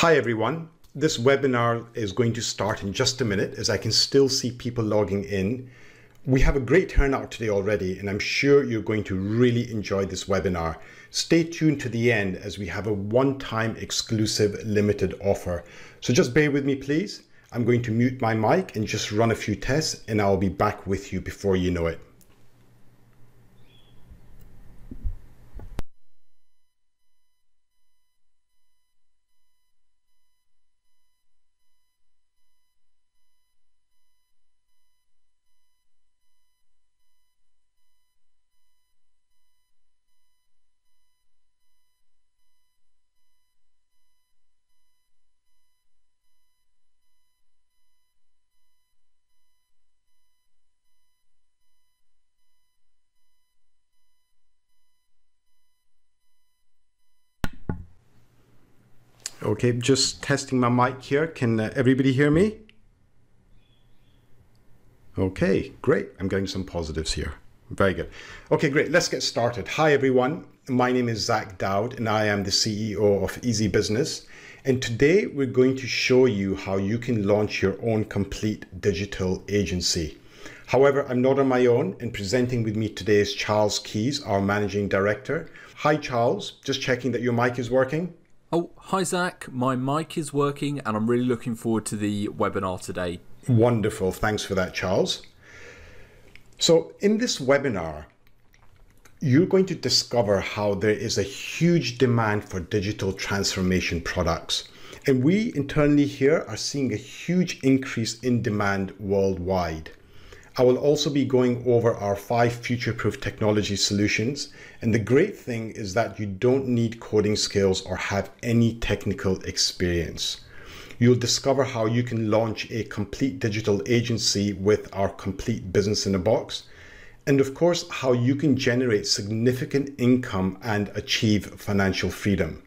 Hi everyone, this webinar is going to start in just a minute as I can still see people logging in. We have a great turnout today already and I'm sure you're going to really enjoy this webinar. Stay tuned to the end as we have a one-time exclusive limited offer. So just bear with me please. I'm going to mute my mic and just run a few tests and I'll be back with you before you know it. Okay, just testing my mic here. Can everybody hear me? Okay, great. I'm getting some positives here. Very good. Okay, great. Let's get started. Hi, everyone. My name is Zach Dowd and I am the CEO of Eazi-Business. And today we're going to show you how you can launch your own complete digital agency. However, I'm not on my own, and presenting with me today is Charles Keys, our Managing Director. Hi, Charles. Just checking that your mic is working. Oh, hi Zach, my mic is working and I'm really looking forward to the webinar today. Wonderful, thanks for that, Charles. So in this webinar, you're going to discover how there is a huge demand for digital transformation products. And we internally here are seeing a huge increase in demand worldwide. I will also be going over our 5 future-proof technology solutions. And the great thing is that you don't need coding skills or have any technical experience. You'll discover how you can launch a complete digital agency with our complete business in a box. And of course, how you can generate significant income and achieve financial freedom.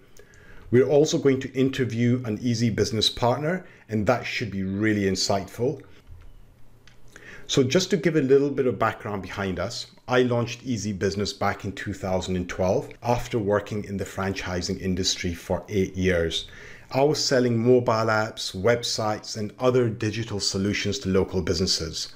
We're also going to interview an Eazi-Business partner, and that should be really insightful. So just to give a little bit of background behind us, I launched Eazi-Business back in 2012 after working in the franchising industry for 8 years. I was selling mobile apps, websites, and other digital solutions to local businesses.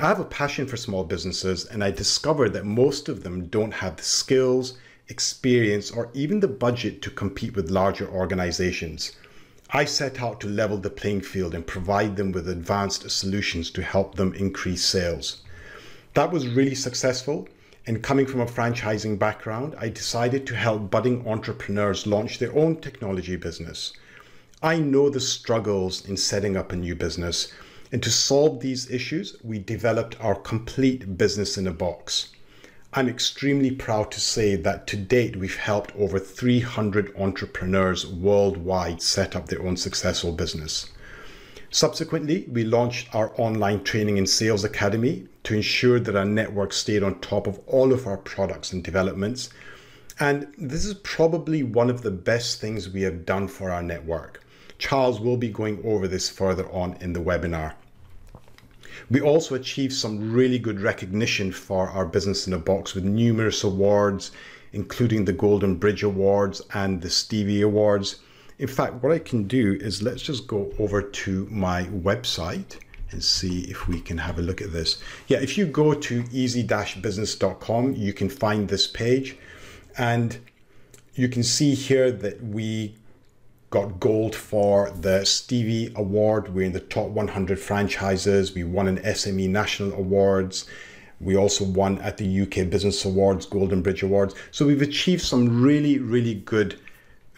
I have a passion for small businesses, and I discovered that most of them don't have the skills, experience, or even the budget to compete with larger organizations. I set out to level the playing field and provide them with advanced solutions to help them increase sales. That was really successful, and coming from a franchising background, I decided to help budding entrepreneurs launch their own technology business. I know the struggles in setting up a new business, and to solve these issues, we developed our complete business in a box. I'm extremely proud to say that to date, we've helped over 300 entrepreneurs worldwide set up their own successful business. Subsequently, we launched our online training and sales academy to ensure that our network stayed on top of all of our products and developments. And this is probably one of the best things we have done for our network. Charles will be going over this further on in the webinar. We also achieved some really good recognition for our business in a box with numerous awards, including the Golden Bridge Awards and the Stevie Awards. In fact, what I can do is let's just go over to my website and see if we can have a look at this. Yeah, if you go to eazi-business.com, you can find this page and you can see here that we got gold for the Stevie Award. We're in the top 100 franchises. We won an SME National Awards. We also won at the UK Business Awards, Golden Bridge Awards. So we've achieved some really, really good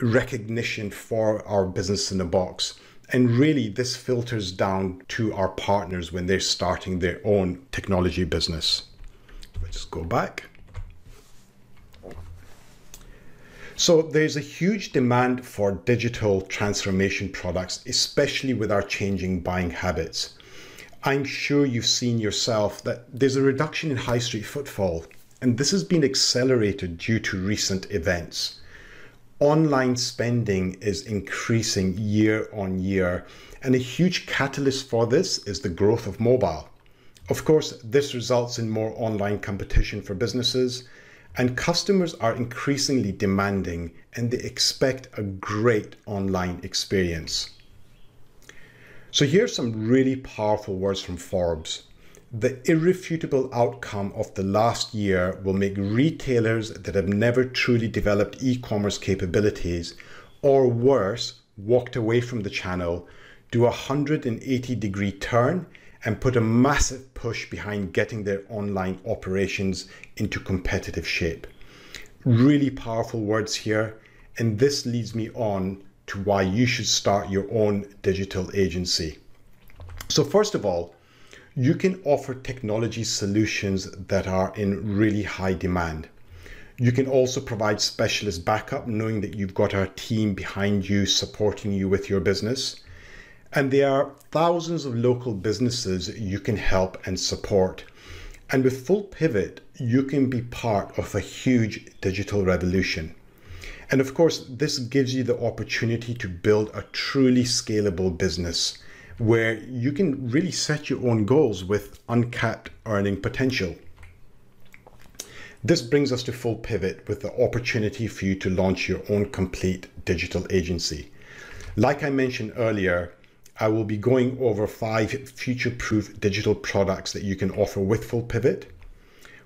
recognition for our business in a box. And really this filters down to our partners when they're starting their own technology business. Let's just go back. So there's a huge demand for digital transformation products, especially with our changing buying habits. I'm sure you've seen yourself that there's a reduction in high street footfall, and this has been accelerated due to recent events. Online spending is increasing year on year, and a huge catalyst for this is the growth of mobile. Of course, this results in more online competition for businesses, And customers are increasingly demanding and they expect a great online experience. So here's some really powerful words from Forbes. The irrefutable outcome of the last year will make retailers that have never truly developed e-commerce capabilities, or worse, walked away from the channel, do a 180-degree turn and put a massive push behind getting their online operations into competitive shape. Really powerful words here, and this leads me on to why you should start your own digital agency. So first of all, you can offer technology solutions that are in really high demand. You can also provide specialist backup, knowing that you've got a team behind you supporting you with your business. And there are thousands of local businesses you can help and support. And with FullPivot, you can be part of a huge digital revolution. And of course, this gives you the opportunity to build a truly scalable business where you can really set your own goals with uncapped earning potential. This brings us to FullPivot with the opportunity for you to launch your own complete digital agency. Like I mentioned earlier, I will be going over 5 future-proof digital products that you can offer with FullPivot.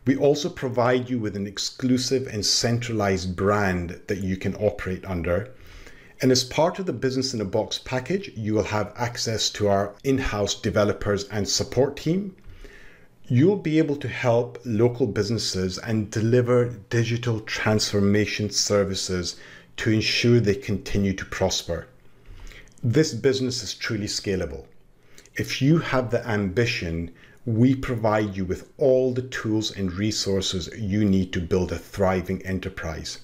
We also provide you with an exclusive and centralized brand that you can operate under. And as part of the Business in a Box package, you will have access to our in-house developers and support team. You'll be able to help local businesses and deliver digital transformation services to ensure they continue to prosper. This business is truly scalable. If you have the ambition, we provide you with all the tools and resources you need to build a thriving enterprise.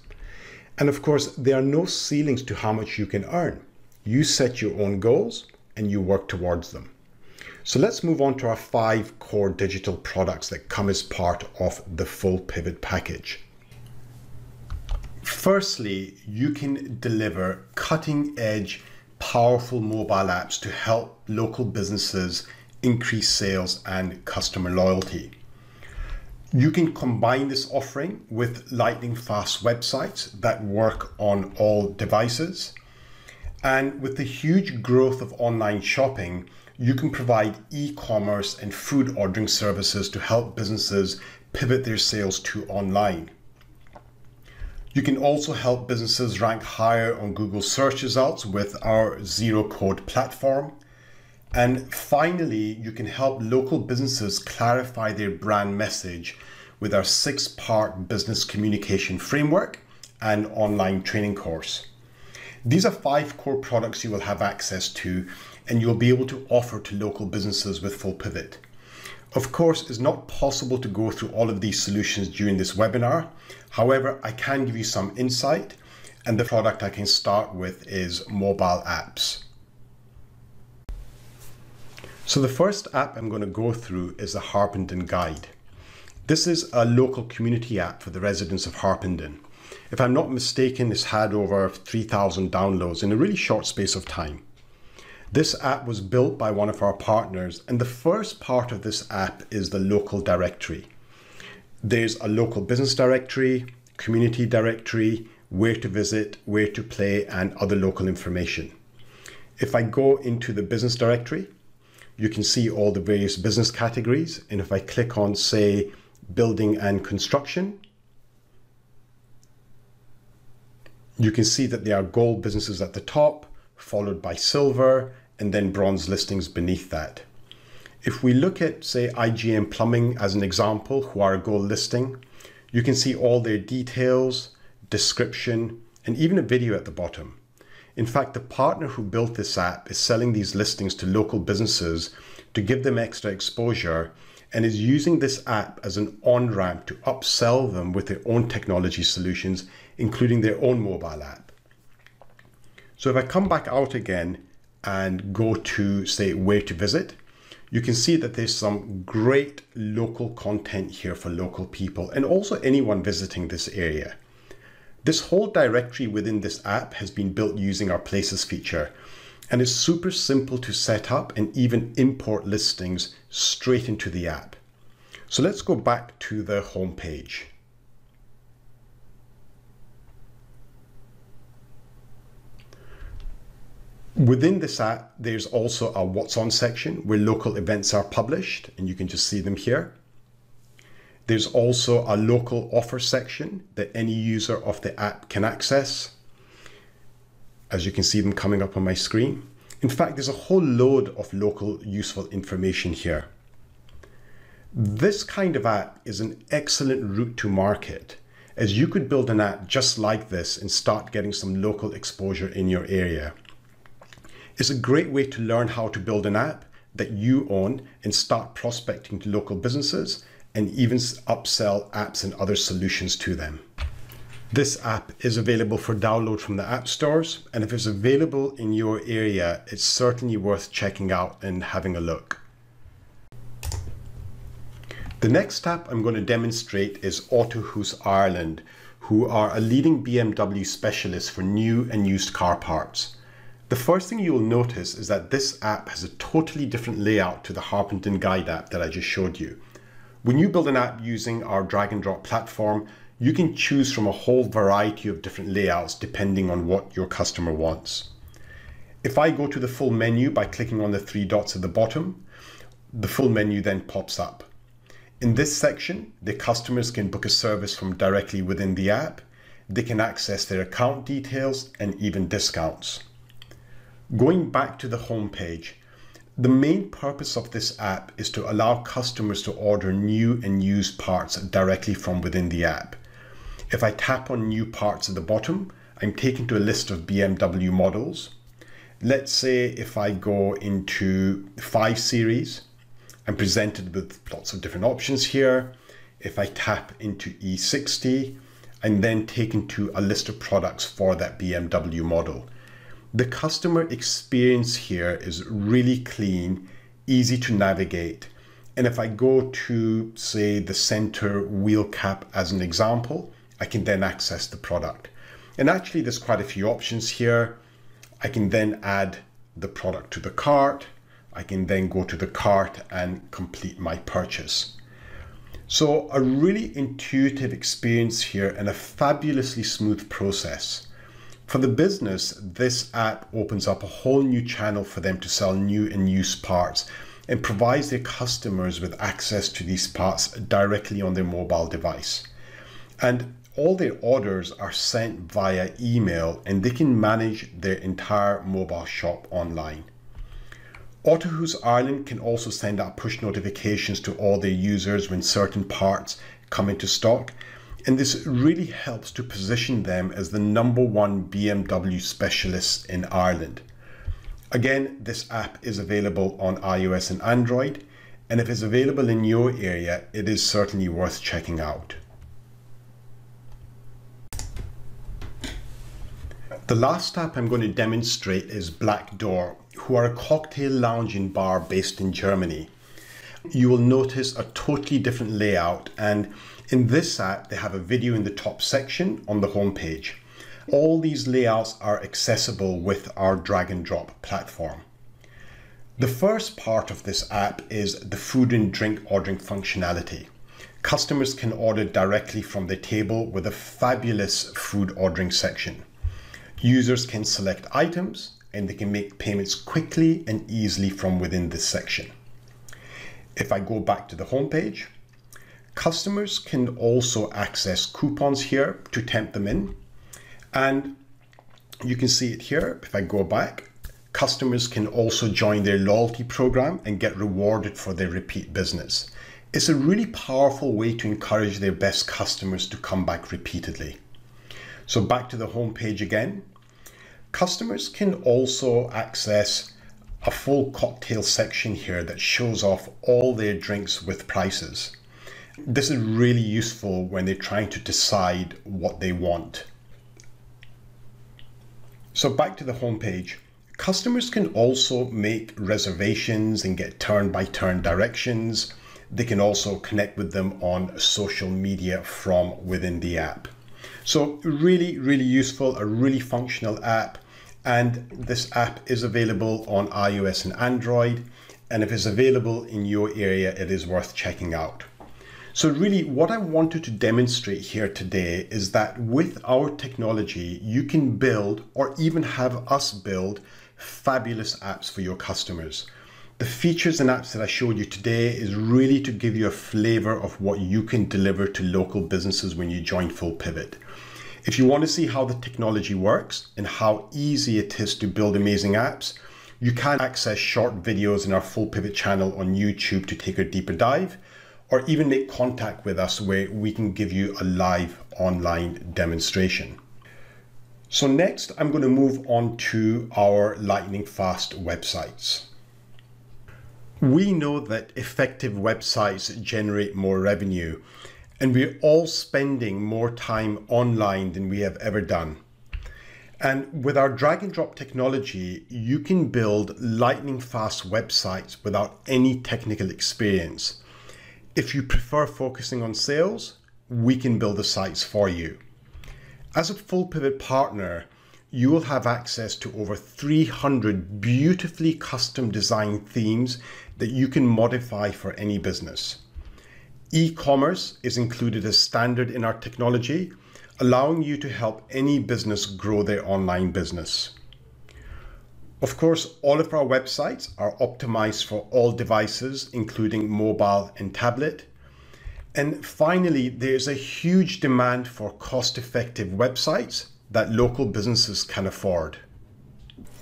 And of course, there are no ceilings to how much you can earn. You set your own goals and you work towards them. So let's move on to our 5 core digital products that come as part of the FullPivot package. Firstly, you can deliver cutting-edge, powerful mobile apps to help local businesses increase sales and customer loyalty. You can combine this offering with lightning-fast websites that work on all devices. And with the huge growth of online shopping, you can provide e-commerce and food ordering services to help businesses pivot their sales to online. You can also help businesses rank higher on Google search results with our zero-code platform. And finally, you can help local businesses clarify their brand message with our 6-part business communication framework and online training course. These are 5 core products you will have access to and you'll be able to offer to local businesses with FullPivot. Of course, it's not possible to go through all of these solutions during this webinar. However, I can give you some insight, and the product I can start with is mobile apps. So the first app I'm going to go through is the Harpenden Guide. This is a local community app for the residents of Harpenden. If I'm not mistaken, it's had over 3,000 downloads in a really short space of time. This app was built by one of our partners, and the first part of this app is the local directory. There's a local business directory, community directory, where to visit, where to play, and other local information. If I go into the business directory, you can see all the various business categories. And if I click on, say, building and construction, you can see that there are gold businesses at the top, followed by silver, and then bronze listings beneath that. If we look at, say, IGM Plumbing as an example, who are a gold listing, you can see all their details, description, and even a video at the bottom. In fact, the partner who built this app is selling these listings to local businesses to give them extra exposure and is using this app as an on-ramp to upsell them with their own technology solutions, including their own mobile app. So if I come back out again and go to, say, where to visit, you can see that there's some great local content here for local people and also anyone visiting this area. This whole directory within this app has been built using our Places feature, and it's super simple to set up and even import listings straight into the app. So let's go back to the home page. Within this app, there's also a What's On section where local events are published, and you can just see them here. There's also a local offer section that any user of the app can access. As you can see them coming up on my screen. In fact, there's a whole load of local useful information here. This kind of app is an excellent route to market, as you could build an app just like this and start getting some local exposure in your area. It's a great way to learn how to build an app that you own and start prospecting to local businesses and even upsell apps and other solutions to them. This app is available for download from the app stores, and if it's available in your area, it's certainly worth checking out and having a look. The next app I'm going to demonstrate is AutoHoos Ireland, who are a leading BMW specialist for new and used car parts. The first thing you'll notice is that this app has a totally different layout to the Harpenden guide app that I just showed you. When you build an app using our drag and drop platform, you can choose from a whole variety of different layouts depending on what your customer wants. If I go to the full menu by clicking on the three dots at the bottom, the full menu then pops up. In this section, the customers can book a service from directly within the app. They can access their account details and even discounts. Going back to the home page, the main purpose of this app is to allow customers to order new and used parts directly from within the app. If I tap on new parts at the bottom, I'm taken to a list of BMW models. Let's say if I go into 5 Series, I'm presented with lots of different options here. If I tap into E60, I'm then taken to a list of products for that BMW model. The customer experience here is really clean, easy to navigate. And if I go to, say, the center wheel cap as an example, I can then access the product. And actually, there's quite a few options here. I can then add the product to the cart. I can then go to the cart and complete my purchase. So a really intuitive experience here and a fabulously smooth process. For the business, this app opens up a whole new channel for them to sell new and used parts and provides their customers with access to these parts directly on their mobile device. And all their orders are sent via email, and they can manage their entire mobile shop online. AutoHoos Ireland can also send out push notifications to all their users when certain parts come into stock, and this really helps to position them as the #1 BMW specialist in Ireland. Again, this app is available on iOS and Android, and if it's available in your area, it is certainly worth checking out. The last app I'm going to demonstrate is Black Door, who are a cocktail lounge and bar based in Germany. You will notice a totally different layout, and in this app, they have a video in the top section on the home page. All these layouts are accessible with our drag and drop platform. The first part of this app is the food and drink ordering functionality. Customers can order directly from their table with a fabulous food ordering section. Users can select items and they can make payments quickly and easily from within this section. If I go back to the home page, customers can also access coupons here to tempt them in. And you can see it here. If I go back, customers can also join their loyalty program and get rewarded for their repeat business. It's a really powerful way to encourage their best customers to come back repeatedly. So back to the home page again. Customers can also access a full cocktail section here that shows off all their drinks with prices. This is really useful when they're trying to decide what they want. So back to the home page. Customers can also make reservations and get turn-by-turn directions. They can also connect with them on social media from within the app. So really, really useful, a really functional app. And this app is available on iOS and Android. And if it's available in your area, it is worth checking out. So really what I wanted to demonstrate here today is that with our technology, you can build or even have us build fabulous apps for your customers. The features and apps that I showed you today is really to give you a flavor of what you can deliver to local businesses when you join FullPivot. If you want to see how the technology works and how easy it is to build amazing apps, you can access short videos in our FullPivot channel on YouTube to take a deeper dive, or even make contact with us where we can give you a live online demonstration. So next, I'm going to move on to our lightning fast websites. We know that effective websites generate more revenue, and we're all spending more time online than we have ever done. And with our drag and drop technology, you can build lightning fast websites without any technical experience. If you prefer focusing on sales, we can build the sites for you. As a FullPivot partner, you will have access to over 300 beautifully custom designed themes that you can modify for any business. E-commerce is included as standard in our technology, allowing you to help any business grow their online business. Of course, all of our websites are optimized for all devices, including mobile and tablet. And finally, there's a huge demand for cost-effective websites that local businesses can afford.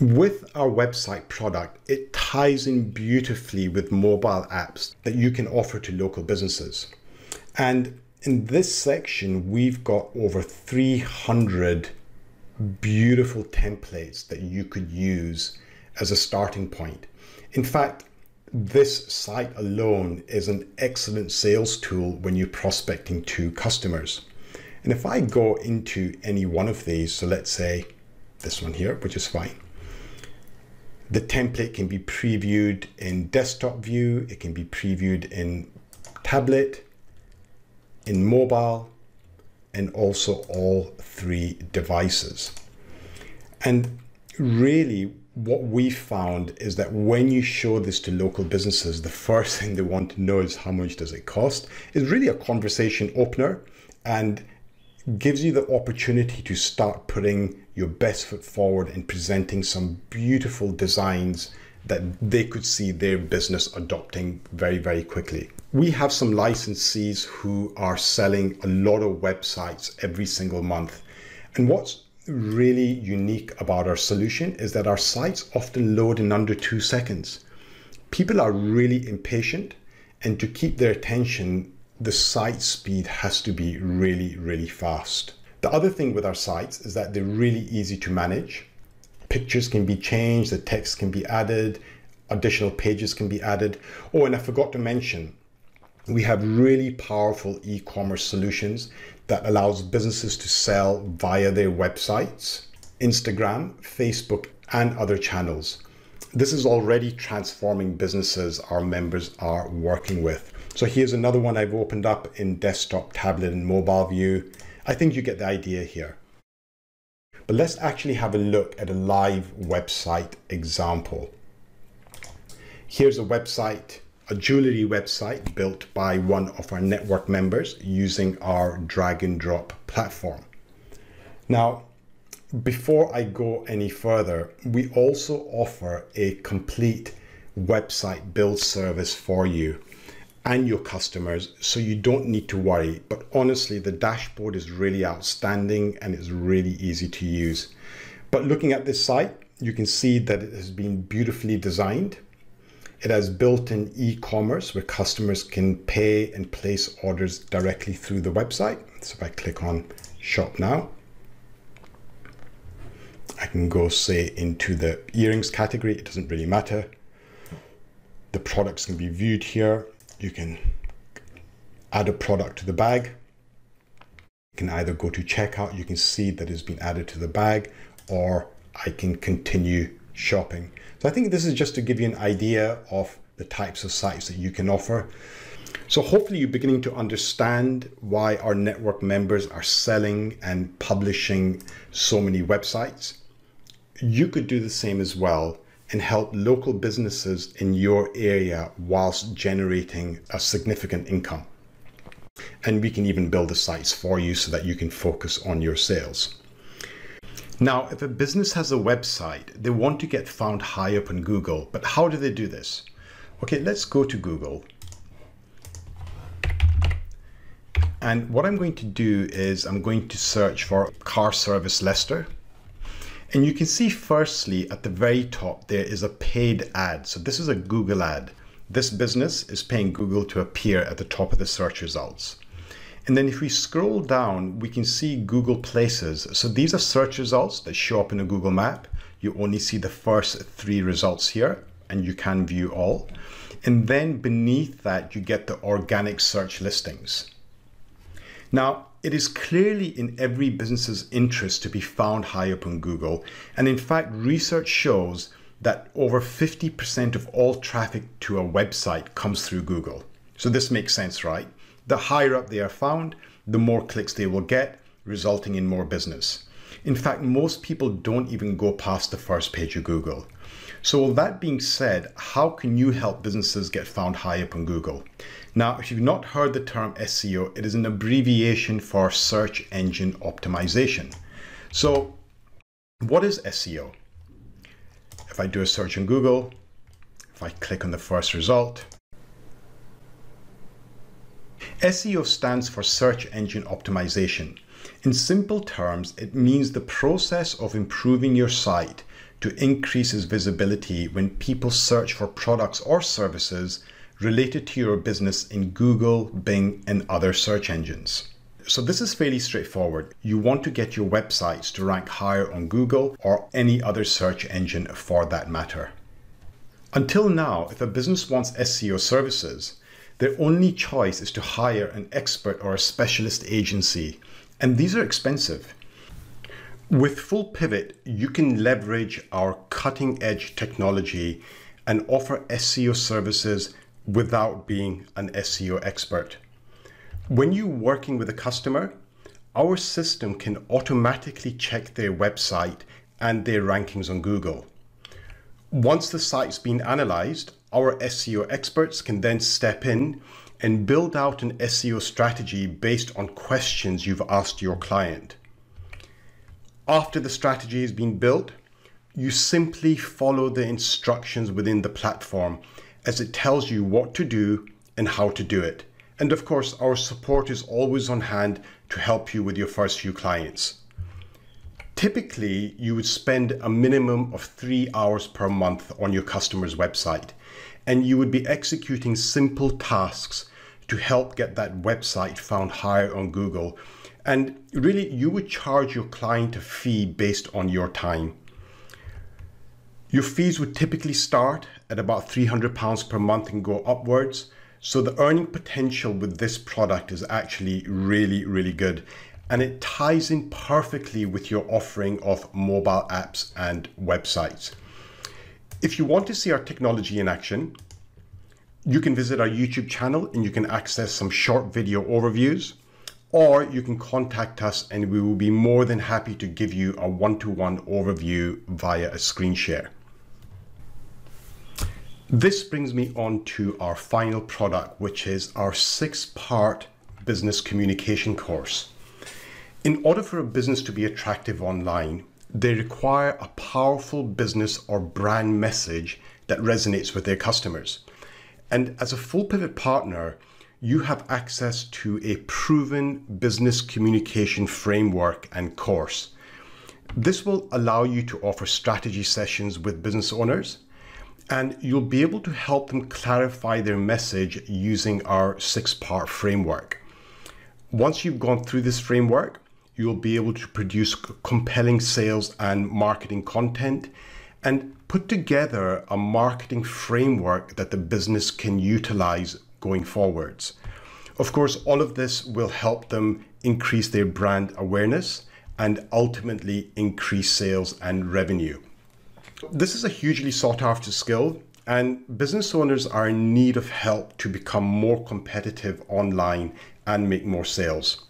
With our website product, it ties in beautifully with mobile apps that you can offer to local businesses. And in this section, we've got over 300 beautiful templates that you could use as a starting point. In fact, this site alone is an excellent sales tool when you're prospecting to customers. And if I go into any one of these, so let's say this one here, which is fine. The template can be previewed in desktop view, it can be previewed in tablet, in mobile, and also all three devices. And really what we found is that when you show this to local businesses, the first thing they want to know is how much does it cost. It's really a conversation opener and gives you the opportunity to start putting your best foot forward and presenting some beautiful designs that they could see their business adopting very, very quickly. We have some licensees who are selling a lot of websites every single month. And what's really unique about our solution is that our sites often load in under 2 seconds. People are really impatient, and to keep their attention, the site speed has to be really, really fast. The other thing with our sites is that they're really easy to manage. Pictures can be changed, the text can be added, additional pages can be added. Oh, and I forgot to mention, we have really powerful e-commerce solutions that allows businesses to sell via their websites, Instagram, Facebook, and other channels. This is already transforming businesses our members are working with. So here's another one I've opened up in desktop, tablet, and mobile view. I think you get the idea here. But let's actually have a look at a live website example. Here's a website, a jewelry website built by one of our network members using our drag and drop platform. Now, before I go any further, we also offer a complete website build service for you and your customers, so you don't need to worry. But honestly, the dashboard is really outstanding and it's really easy to use. But looking at this site, you can see that it has been beautifully designed. It has built-in e-commerce where customers can pay and place orders directly through the website. So if I click on shop now, I can go say into the earrings category. It doesn't really matter. The products can be viewed here. You can add a product to the bag. You can either go to checkout, you can see that it's been added to the bag, or I can continue shopping. So I think this is just to give you an idea of the types of sites that you can offer. So hopefully you're beginning to understand why our network members are selling and publishing so many websites. You could do the same as well and help local businesses in your area whilst generating a significant income. And we can even build the sites for you so that you can focus on your sales. Now, if a business has a website, they want to get found high up on Google, but how do they do this? Okay, let's go to Google. And what I'm going to do is I'm going to search for car service Leicester. And you can see firstly at the very top, there is a paid ad. So this is a Google ad. This business is paying Google to appear at the top of the search results. And then if we scroll down, we can see Google Places. So these are search results that show up in a Google map. You only see the first 3 results here, and you can view all. And then beneath that, you get the organic search listings. Now, it is clearly in every business's interest to be found high up on Google. And in fact, research shows that over 50% of all traffic to a website comes through Google. So this makes sense, right? The higher up they are found, the more clicks they will get, resulting in more business. In fact, most people don't even go past the first page of Google. So with that being said, how can you help businesses get found high up on Google? Now, if you've not heard the term SEO, it is an abbreviation for search engine optimization. So what is SEO? If I do a search on Google, if I click on the first result, SEO stands for search engine optimization. In simple terms, it means the process of improving your site to increase its visibility when people search for products or services related to your business in Google, Bing, and other search engines. So this is fairly straightforward. You want to get your websites to rank higher on Google or any other search engine for that matter. Until now, if a business wants SEO services, their only choice is to hire an expert or a specialist agency, and these are expensive. With FullPivot, you can leverage our cutting-edge technology and offer SEO services without being an SEO expert. When you're working with a customer, our system can automatically check their website and their rankings on Google. Once the site's been analyzed, our SEO experts can then step in and build out an SEO strategy based on questions you've asked your client. After the strategy has been built, you simply follow the instructions within the platform as it tells you what to do and how to do it. And of course, our support is always on hand to help you with your first few clients. Typically, you would spend a minimum of 3 hours per month on your customer's website, and you would be executing simple tasks to help get that website found higher on Google. And really, you would charge your client a fee based on your time. Your fees would typically start at about £300 per month and go upwards. So the earning potential with this product is actually really, really good. And it ties in perfectly with your offering of mobile apps and websites. If you want to see our technology in action, you can visit our YouTube channel and you can access some short video overviews, or you can contact us and we will be more than happy to give you a one-to-one overview via a screen share. This brings me on to our final product, which is our 6-part business communication course. In order for a business to be attractive online, they require a powerful business or brand message that resonates with their customers. And as a FullPivot partner, you have access to a proven business communication framework and course. This will allow you to offer strategy sessions with business owners, and you'll be able to help them clarify their message using our 6-part framework. Once you've gone through this framework, you'll be able to produce compelling sales and marketing content and put together a marketing framework that the business can utilize going forwards. Of course, all of this will help them increase their brand awareness and ultimately increase sales and revenue. This is a hugely sought after skill, and business owners are in need of help to become more competitive online and make more sales.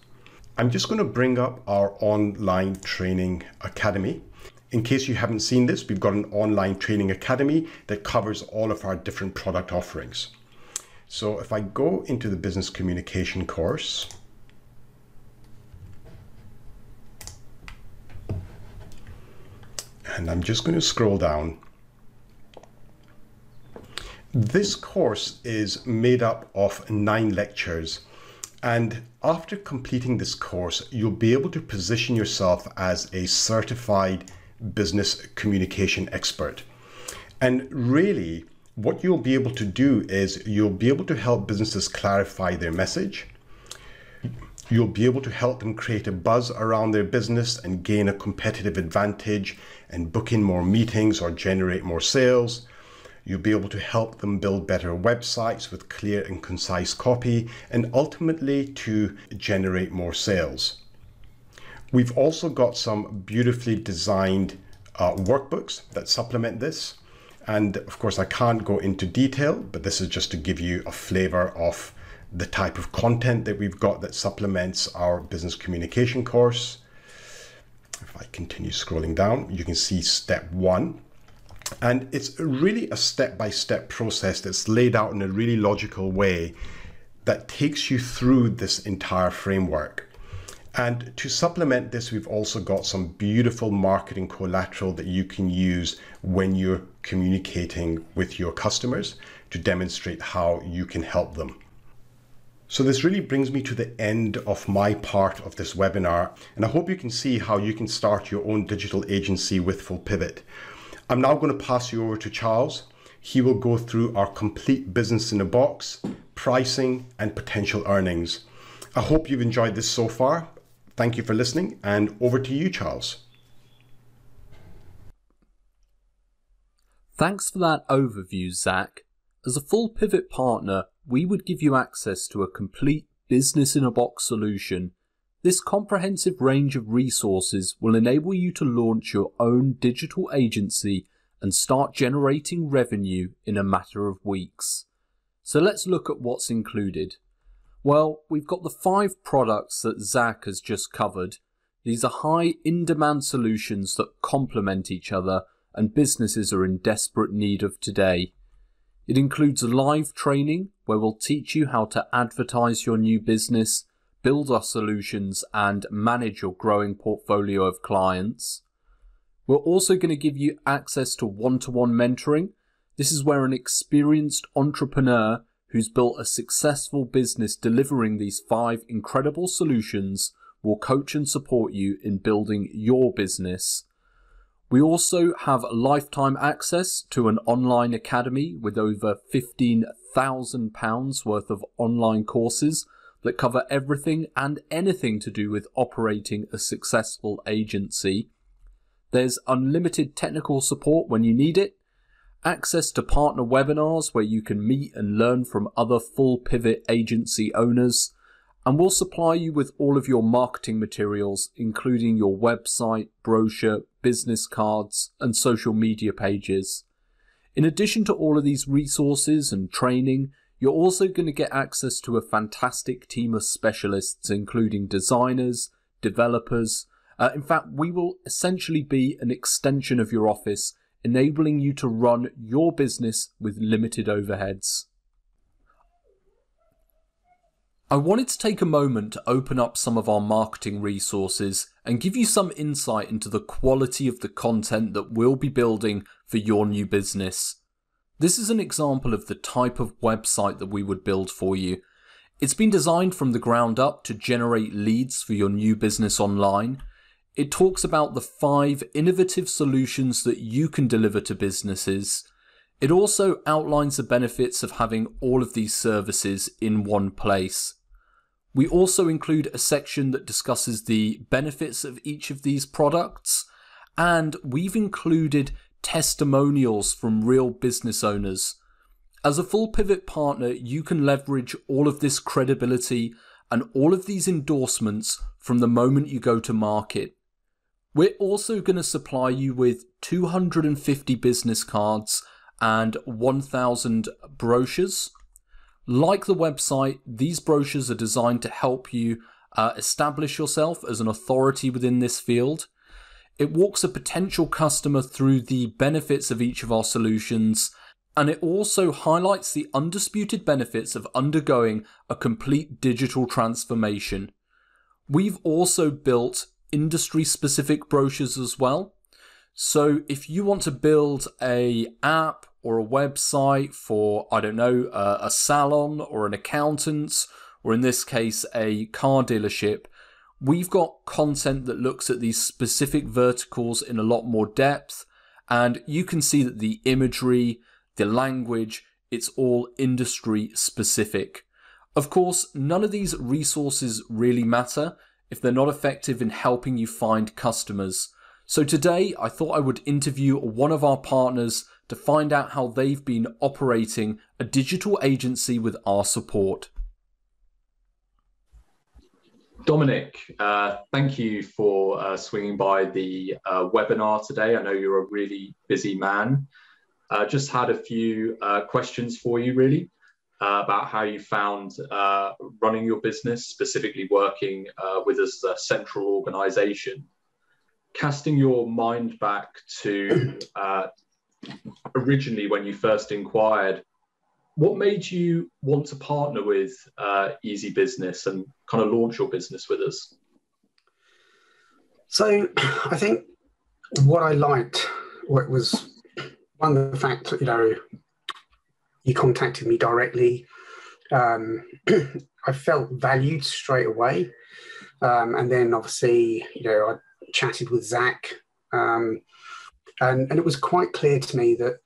I'm just going to bring up our online training academy. In case you haven't seen this, we've got an online training academy that covers all of our different product offerings. So if I go into the business communication course, And I'm just going to scroll down. This course is made up of 9 lectures. And after completing this course, you'll be able to position yourself as a certified business communication expert. And really, what you'll be able to do is you'll be able to help businesses clarify their message. You'll be able to help them create a buzz around their business and gain a competitive advantage and book in more meetings or generate more sales. You'll be able to help them build better websites with clear and concise copy and ultimately to generate more sales. We've also got some beautifully designed workbooks that supplement this. And of course, I can't go into detail, but this is just to give you a flavor of the type of content that we've got that supplements our business communication course. If I continue scrolling down, you can see step 1. And it's really a step-by-step process that's laid out in a really logical way that takes you through this entire framework. And to supplement this, we've also got some beautiful marketing collateral that you can use when you're communicating with your customers to demonstrate how you can help them. So this really brings me to the end of my part of this webinar, and I hope you can see how you can start your own digital agency with FullPivot. I'm now going to pass you over to Charles. He will go through our complete business in a box, pricing, and potential earnings. I hope you've enjoyed this so far. Thank you for listening, and over to you, Charles. Thanks for that overview, Zach. As a FullPivot partner, we would give you access to a complete business-in-a-box solution. This comprehensive range of resources will enable you to launch your own digital agency and start generating revenue in a matter of weeks. So let's look at what's included. Well, we've got the 5 products that Zach has just covered. These are high in-demand solutions that complement each other and businesses are in desperate need of today. It includes live training where we'll teach you how to advertise your new business, build our solutions and manage your growing portfolio of clients. We're also going to give you access to one-to-one mentoring. This is where an experienced entrepreneur who's built a successful business delivering these 5 incredible solutions will coach and support you in building your business. We also have lifetime access to an online academy with over £15,000 worth of online courses that cover everything and anything to do with operating a successful agency. There's unlimited technical support when you need it, access to partner webinars where you can meet and learn from other FullPivot agency owners, and we'll supply you with all of your marketing materials, including your website, brochure, business cards, and social media pages. In addition to all of these resources and training, you're also going to get access to a fantastic team of specialists, including designers, developers. In fact, we will essentially be an extension of your office, enabling you to run your business with limited overheads. I wanted to take a moment to open up some of our marketing resources and give you some insight into the quality of the content that we'll be building for your new business. This is an example of the type of website that we would build for you. It's been designed from the ground up to generate leads for your new business online. It talks about the 5 innovative solutions that you can deliver to businesses. It also outlines the benefits of having all of these services in one place. We also include a section that discusses the benefits of each of these products, and we've included testimonials from real business owners. As a FullPivot partner, you can leverage all of this credibility and all of these endorsements from the moment you go to market. We're also going to supply you with 250 business cards and 1,000 brochures. Like the website, these brochures are designed to help you establish yourself as an authority within this field. It walks a potential customer through the benefits of each of our solutions, and it also highlights the undisputed benefits of undergoing a complete digital transformation. We've also built industry-specific brochures as well. So if you want to build a app or a website for, I don't know, a salon or an accountant's, or in this case, a car dealership, we've got content that looks at these specific verticals in a lot more depth. And you can see that the imagery, the language, it's all industry specific. Of course, none of these resources really matter if they're not effective in helping you find customers. So today, I thought I would interview one of our partners to find out how they've been operating a digital agency with our support. Dominic, thank you for swinging by the webinar today. I know you're a really busy man. Just had a few questions for you, really, about how you found running your business, specifically working with us as a central organization. Casting your mind back to originally when you first inquired, what made you want to partner with Eazi-Business and kind of launch your business with us? So I think what I liked was one, the fact that, you know, you contacted me directly. I felt valued straight away. And then obviously, you know, I chatted with Zach, and it was quite clear to me that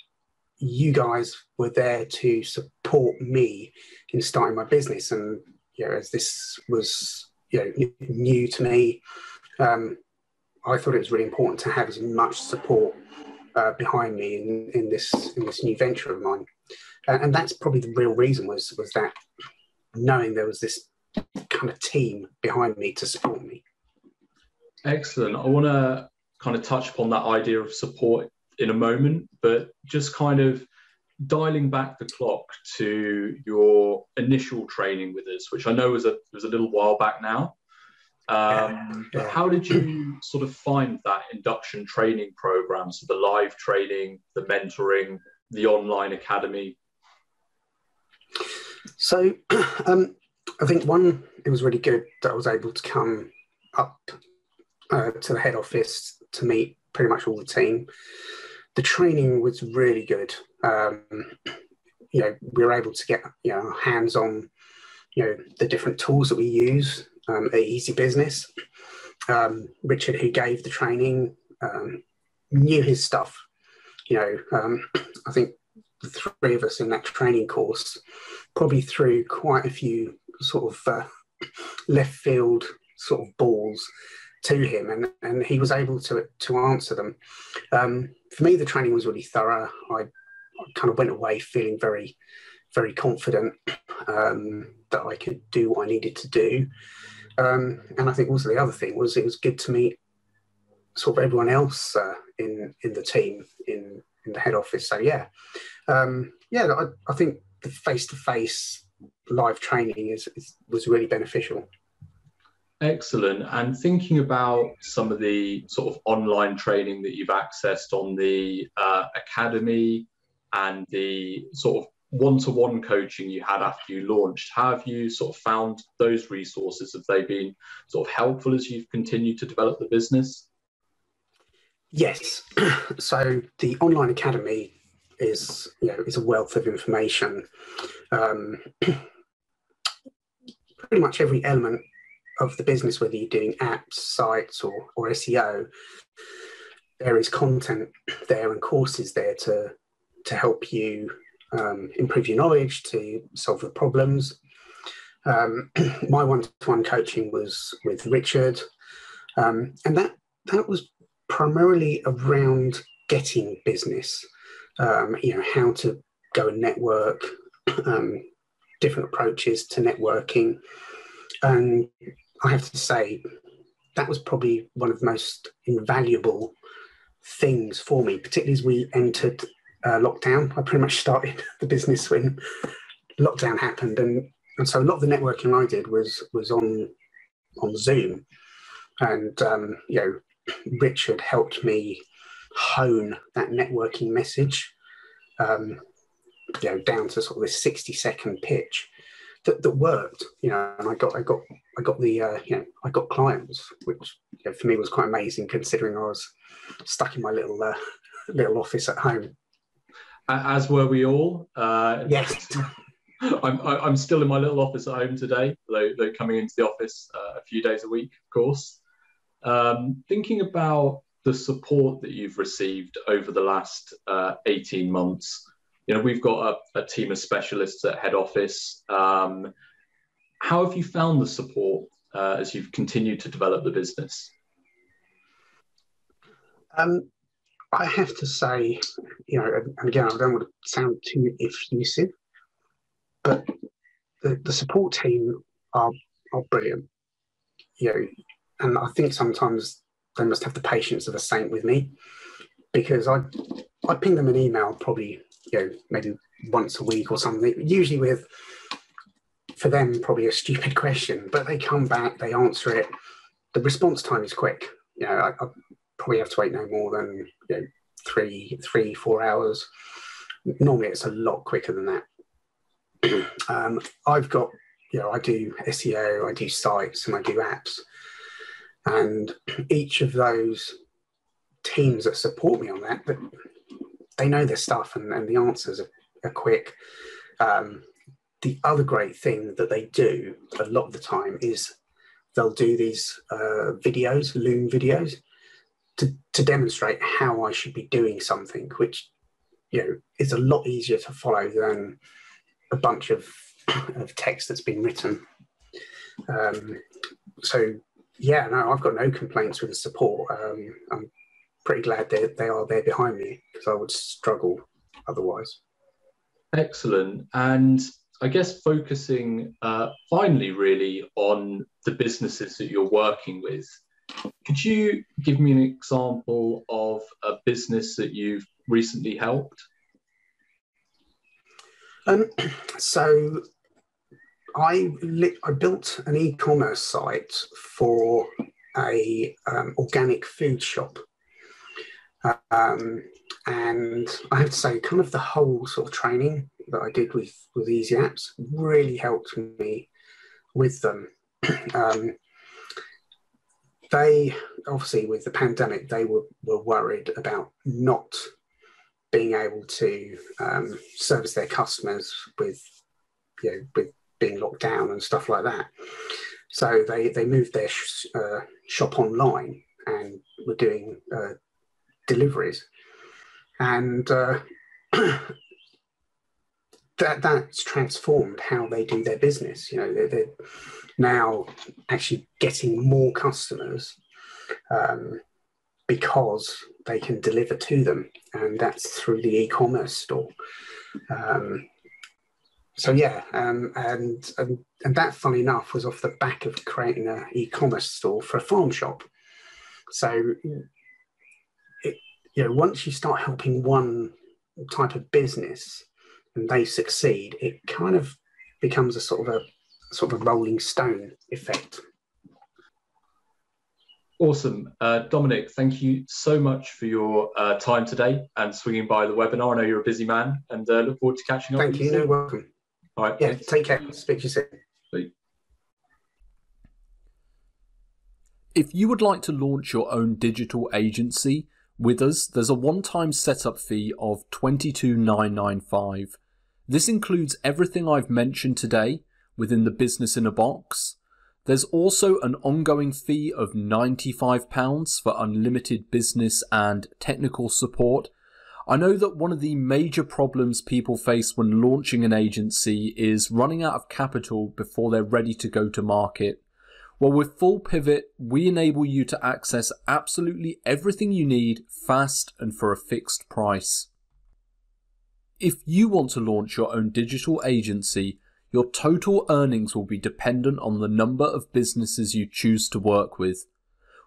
you guys were there to support me in starting my business. And, you know, as this was, you know, new to me, I thought it was really important to have as much support behind me in this new venture of mine. And that's probably the real reason was that knowing there was this kind of team behind me to support me. Excellent. I want to kind of touch upon that idea of support in a moment, but just kind of dialing back the clock to your initial training with us, which I know was a little while back now. But how did you sort of find that induction training program? So the live training, the mentoring, the online academy? So I think one, it was really good that I was able to come up to the head office to meet pretty much all the team. The training was really good. You know, we were able to get, you know, hands on, you know, the different tools that we use at Eazi-Business. Richard, who gave the training, knew his stuff. You know, I think the three of us in that training course probably threw quite a few sort of left field sort of balls to him, and he was able to answer them. For me, the training was really thorough. I kind of went away feeling very, very confident that I could do what I needed to do. And I think also the other thing was it was good to meet sort of everyone else in the team in the head office. So yeah, I think the face-to-face live training was really beneficial. Excellent. And thinking about some of the sort of online training that you've accessed on the academy and the sort of one-to-one coaching you had after you launched, how have you sort of found those resources? Have they been sort of helpful as you've continued to develop the business? Yes. So the online academy is, you know, is a wealth of information. Pretty much every element of the business, whether you're doing apps, sites, or SEO, there is content there and courses there to help you improve your knowledge, to solve the problems. My one-to-one coaching was with Richard, and that was primarily around getting business. You know, how to go and network, different approaches to networking. And I have to say, that was probably one of the most invaluable things for me, particularly as we entered lockdown. I pretty much started the business when lockdown happened. And so a lot of the networking I did was on Zoom. And, you know, Richard helped me hone that networking message, you know, down to sort of this 60-second pitch that worked, you know, and I got the, you know, I got clients, which, you for me was quite amazing, considering I was stuck in my little office at home. As were we all. Yes. I'm still in my little office at home today, though coming into the office a few days a week, of course. Thinking about the support that you've received over the last 18 months, we've got a team of specialists at head office. How have you found the support as you've continued to develop the business? I have to say, and again, I don't want to sound too effusive, but the support team are brilliant. And I think sometimes they must have the patience of a saint with me, because I ping them an email probably, maybe once a week or something, usually with, for them, probably a stupid question, but they come back, they answer it. The response time is quick. I probably have to wait no more than 3-4 hours. Normally it's a lot quicker than that. I've got, I do SEO, I do sites, and I do apps. And each of those teams that support me on that, they know their stuff, and the answers are quick. The other great thing that they do a lot of the time is they'll do these videos, Loom videos, to demonstrate how I should be doing something, which is a lot easier to follow than a bunch of text that's been written. So yeah, no, I've got no complaints with the support. I'm pretty glad they are there behind me, because I would struggle otherwise. Excellent. And I guess focusing finally really on the businesses that you're working with, could you give me an example of a business that you've recently helped? So I built an e-commerce site for a organic food shop. And I have to say, kind of the whole sort of training that I did with Eazi Apps really helped me with them. They, obviously with the pandemic, they were worried about not being able to service their customers with being locked down and stuff like that. So they moved their shop online and were doing deliveries. And that's transformed how they do their business. They're now actually getting more customers because they can deliver to them, and that's through the e-commerce store. So yeah, and that, funny enough, was off the back of creating an e-commerce store for a farm shop. So once you start helping one type of business and they succeed, it kind of becomes a sort of a rolling stone effect. Awesome. Dominic, thank you so much for your time today and swinging by the webinar. I know you're a busy man, and look forward to catching up. Thank you. No, welcome. All right. Yeah, take care. Speak to you soon. Bye. If you would like to launch your own digital agency with us, there's a one-time setup fee of $22,995. This includes everything I've mentioned today within the business in a box. There's also an ongoing fee of £95 for unlimited business and technical support. I know that one of the major problems people face when launching an agency is running out of capital before they're ready to go to market. Well, with FullPivot, we enable you to access absolutely everything you need fast and for a fixed price. If you want to launch your own digital agency, your total earnings will be dependent on the number of businesses you choose to work with.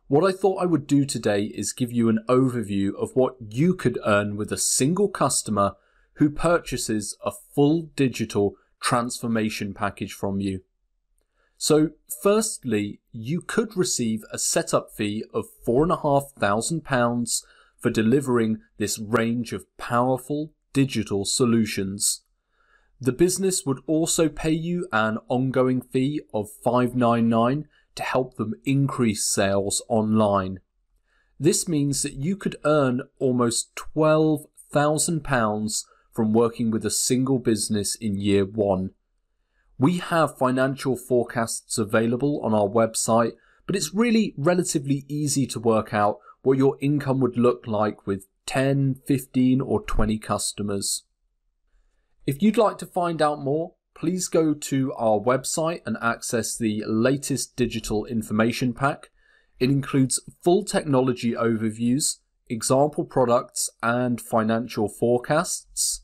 What I thought I would do today is give you an overview of what you could earn with a single customer who purchases a full digital transformation package from you. So firstly, you could receive a setup fee of £4,500 for delivering this range of powerful digital solutions. The business would also pay you an ongoing fee of $599 to help them increase sales online. This means that you could earn almost £12,000 from working with a single business in year 1. We have financial forecasts available on our website, but it's really relatively easy to work out what your income would look like with 10, 15 or 20 customers. If you'd like to find out more, please go to our website and access the latest digital information pack. It includes full technology overviews, example products, and financial forecasts.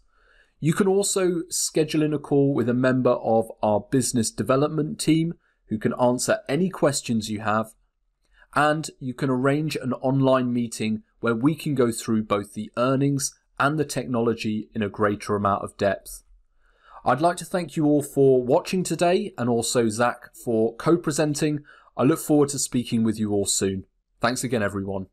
You can also schedule in a call with a member of our business development team who can answer any questions you have, and you can arrange an online meeting where we can go through both the earnings and the technology in a greater amount of depth. I'd like to thank you all for watching today, and also Zach for co-presenting. I look forward to speaking with you all soon. Thanks again, everyone.